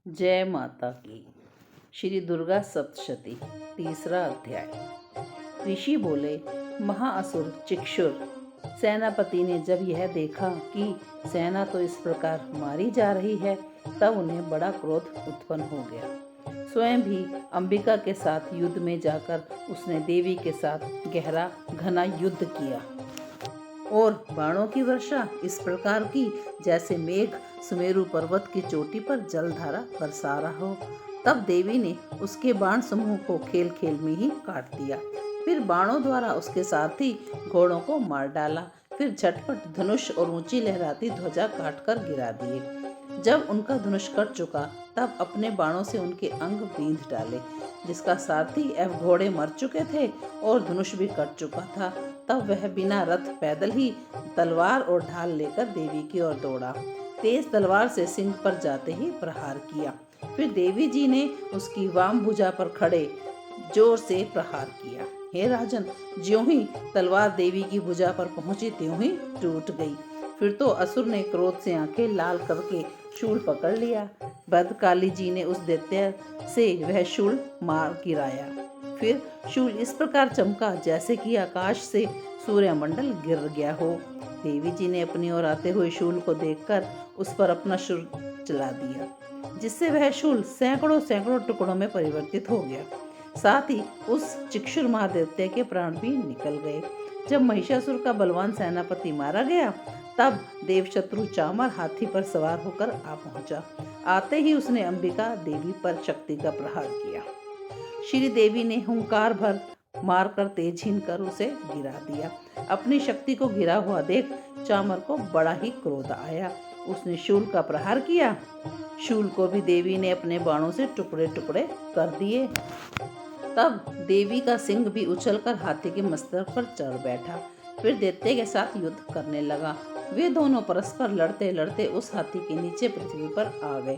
जय माता की। श्री दुर्गा सप्तशती, तीसरा अध्याय। ऋषि बोले, महाअसुर चिक्षुर सेनापति ने जब यह देखा कि सेना तो इस प्रकार मारी जा रही है, तब उन्हें बड़ा क्रोध उत्पन्न हो गया। स्वयं भी अंबिका के साथ युद्ध में जाकर उसने देवी के साथ गहरा घना युद्ध किया और बाणों की वर्षा इस प्रकार की जैसे मेघ सुमेरु पर्वत की चोटी पर जलधारा बरसा रहा हो। तब देवी ने उसके बाण समूह को खेल खेल में ही काट दिया। फिर बाणों द्वारा उसके सारथी घोड़ों को मार डाला। फिर झटपट धनुष और ऊंची लहराती ध्वजा काट कर गिरा दिए। जब उनका धनुष कट चुका, तब अपने बाणों से उनके अंग बींध डाले। जिसका सारथी एवं घोड़े मर चुके थे और धनुष भी कट चुका था, तब वह बिना रथ पैदल ही तलवार और ढाल लेकर देवी की ओर दौड़ा। तेज तलवार से सिंह पर जाते ही प्रहार किया। फिर देवी जी ने उसकी वाम भुजा पर खड़े जोर से प्रहार किया। हे राजन, ज्यों ही तलवार देवी की भुजा पर पहुंची, त्यों ही टूट गई। फिर तो असुर ने क्रोध से आंखें लाल करके शूल पकड़ लिया। भद्रकाली जी ने उस दैत्य से वह शूल मार गिराया। फिर शूल इस प्रकार चमका जैसे कि आकाश से सूर्यमंडल गिर गया हो। देवी जी ने अपनी ओर आते हुए शूल को देखकर उस पर अपना शूल चला दिया, जिससे वह शूल सैकड़ों सैकड़ों टुकड़ों में परिवर्तित हो गया। साथ ही उस चिक्षुर महादैत्य के प्राण भी निकल गए। जब महिषासुर का बलवान सेनापति मारा गया, तब देवशत्रु चामर हाथी पर सवार होकर आ पहुंचा। आते ही उसने अंबिका देवी पर शक्ति का प्रहार किया। श्री देवी ने हुंकार भर मारकर तेज हिन कर उसे गिरा दिया। अपनी शक्ति को गिरा हुआ देख चामर को बड़ा ही क्रोध आया। उसने शूल का प्रहार किया। शूल को भी देवी ने अपने बाणों से टुकड़े टुकड़े कर दिए। तब देवी का सिंह भी उछलकर हाथी के मस्तक पर चढ़ बैठा। फिर दैत्य के साथ युद्ध करने लगा। वे दोनों परस्पर लड़ते लड़ते उस हाथी के नीचे पृथ्वी पर आ गए।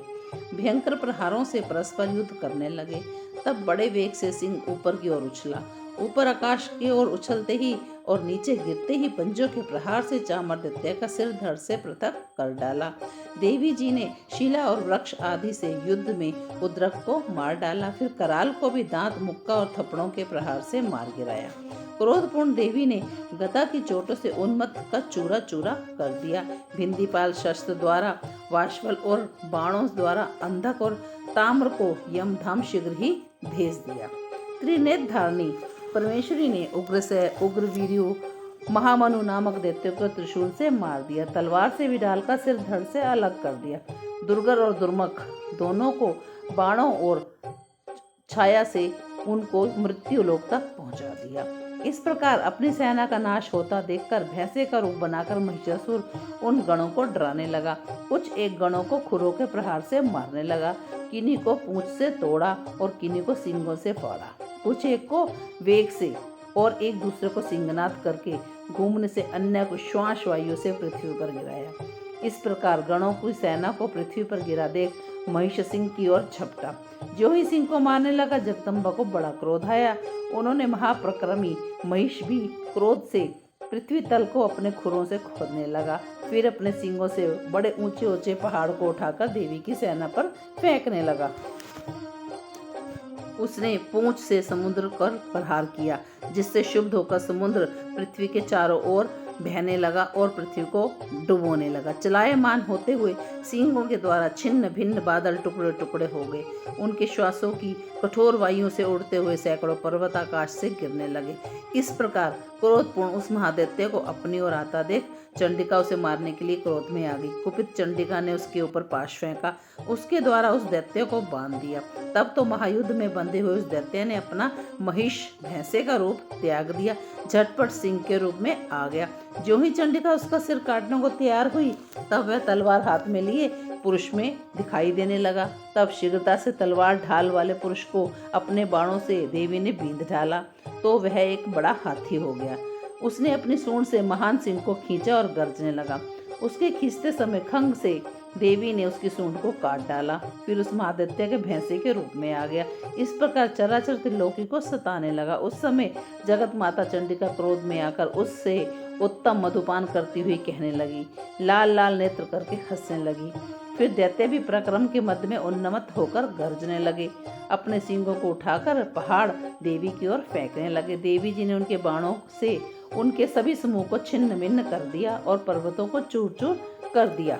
भयंकर प्रहारों से परस्पर युद्ध करने लगे। तब बड़े वेग से सिंह ऊपर की ओर उछला। ऊपर आकाश की ओर उछलते ही और नीचे गिरते ही पंजों के प्रहार से चामर दैत्य का सिर धड़ से पृथक कर डाला। देवी जी ने शिला और वृक्ष आदि से युद्ध में उद्रक को मार डाला। फिर कराल को भी दांत, मुक्का और थप्पड़ों के प्रहार से मार गिराया। क्रोधपूर्ण देवी ने गदा की चोटों से उन्मत्त का चूरा चूरा कर दिया। भिंदीपाल शस्त्र द्वारा, वाष्पल और बाणों द्वारा अंधक और ताम्र को यमधाम शीघ्र ही भेज दिया। त्रिनेत्र धारणी परमेश्वरी ने उग्रवीर्यु महामनु नामक दैत्य को त्रिशूल से मार दिया। तलवार से भी ढाल का सिर धड़ से अलग कर दिया। दुर्गर और दुर्मुख दोनों को बाणों और छाया से उनको मृत्यु लोक तक पहुंचा दिया। इस प्रकार अपनी सेना का नाश होता देखकर भैंसे का रूप बनाकर महिषासुर उन गणों को डराने लगा। कुछ एक गणों को खुरों के प्रहार से मारने लगा। किन्हीं को पूंछ से तोड़ा और किन्हीं को सींगों से फाड़ा। कुछ एक को वेग से और एक दूसरे को सिंगनाद करके घूमने से अन्य को श्वास वायु से पृथ्वी पर गिराया। इस प्रकार गणों की सेना को पृथ्वी पर गिरा देख महिष सिंह की ओर झपटा। जो ही सिंह को मारने लगा, जगदम्बा को बड़ा क्रोध आया। उन्होंने महाप्रक्रमी महिष भी क्रोध से पृथ्वी तल को अपने खुरों से खोदने लगा। फिर अपने सींगों से बड़े ऊंचे ऊंचे पहाड़ को उठाकर देवी की सेना पर फेंकने लगा। उसने पूंछ से समुद्र पर प्रहार किया, जिससे शुद्ध होकर समुद्र पृथ्वी के चारों ओर बहने लगा और पृथ्वी को डुबोने लगा। चलायमान होते हुए सिंहों के द्वारा छिन्न भिन्न बादल टुकड़े टुकड़े हो गए। उनके श्वासों की कठोर वायु से उड़ते हुए सैकड़ों पर्वत आकाश से गिरने लगे। इस प्रकार क्रोधपूर्ण उस महादैत्य को अपनी ओर आता देख चंडिका उसे मारने के लिए क्रोध में आ गई। कुपित चंडिका ने उसके ऊपर पाश फेंका। उसके द्वारा उस दैत्य को बांध दिया। तब तो महायुद्ध में बंधे हुए उस दैत्य ने अपना महिष भैंसे का रूप त्याग दिया, झटपट सिंह के रूप में आ गया। जो ही चंडिका उसका सिर काटने को तैयार हुई, तब वह तलवार हाथ में लिए पुरुष में दिखाई देने लगा। तब शीघ्रता से तलवार ढाल वाले पुरुष को अपने बाणों से देवी ने बींध डाला, तो वह एक बड़ा हाथी हो गया। उसने अपनी सूंड से महान सिंह को खींचा और गरजने लगा। उसके खींचते समय खंग से देवी ने उसकी सूंड को काट डाला। फिर उस महादैत्य के भैंसे के रूप में आ गया। इस प्रकार चराचर त्रिलोकी को सताने लगा। उस समय जगत माता चंडिका क्रोध में आकर उससे उत्तम मधुपान करती हुई कहने लगी, लाल लाल नेत्र करके हंसने लगी। फिर दैत्य भी पराक्रम के मध्य में उन्मत्त होकर गरजने लगे। अपने सींगों को उठाकर पहाड़ देवी की ओर फेंकने लगे। देवी जी ने उनके बाणों से उनके सभी समूह को छिन्न भिन्न कर दिया और पर्वतों को चूर चूर कर दिया।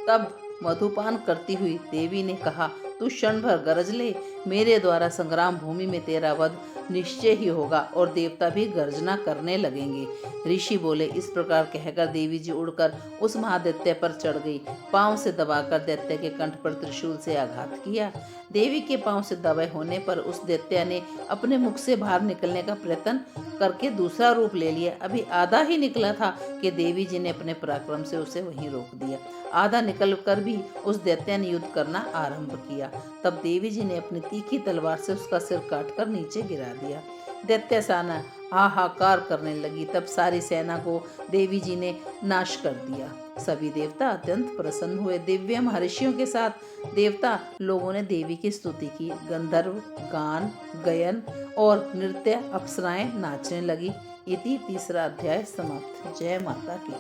तब मधुपान करती हुई देवी ने कहा, तू क्षण भर गरज ले, मेरे द्वारा संग्राम भूमि में तेरा वध निश्चय ही होगा और देवता भी गर्जना करने लगेंगे। ऋषि बोले। इस प्रकार कहकर देवी जी उड़कर उस महादैत्य पर चढ़ गई। पांव से दबाकर दैत्य के कंठ पर त्रिशूल से आघात किया। देवी के पांव से दबाए होने पर उस दैत्य ने अपने मुख से बाहर निकलने का प्रयत्न करके दूसरा रूप ले लिया। अभी आधा ही निकला था कि देवी जी ने अपने पराक्रम से उसे वहीं रोक दिया। आधा निकलकर भी उस दैत्य ने युद्ध करना आरंभ किया। तब देवी जी ने अपनी तीखी तलवार से उसका सिर काटकर नीचे गिरा दिया। दैत्य सेना हाहाकार करने लगी। तब सारी सेना को देवी जी ने नाश कर दिया। सभी देवता अत्यंत प्रसन्न हुए। दिव्य महर्षियों के साथ देवता लोगों ने देवी की स्तुति की। गंधर्व गान गायन और नृत्य, अप्सराएं नाचने लगी। इति तीसरा अध्याय समाप्त। जय माता की।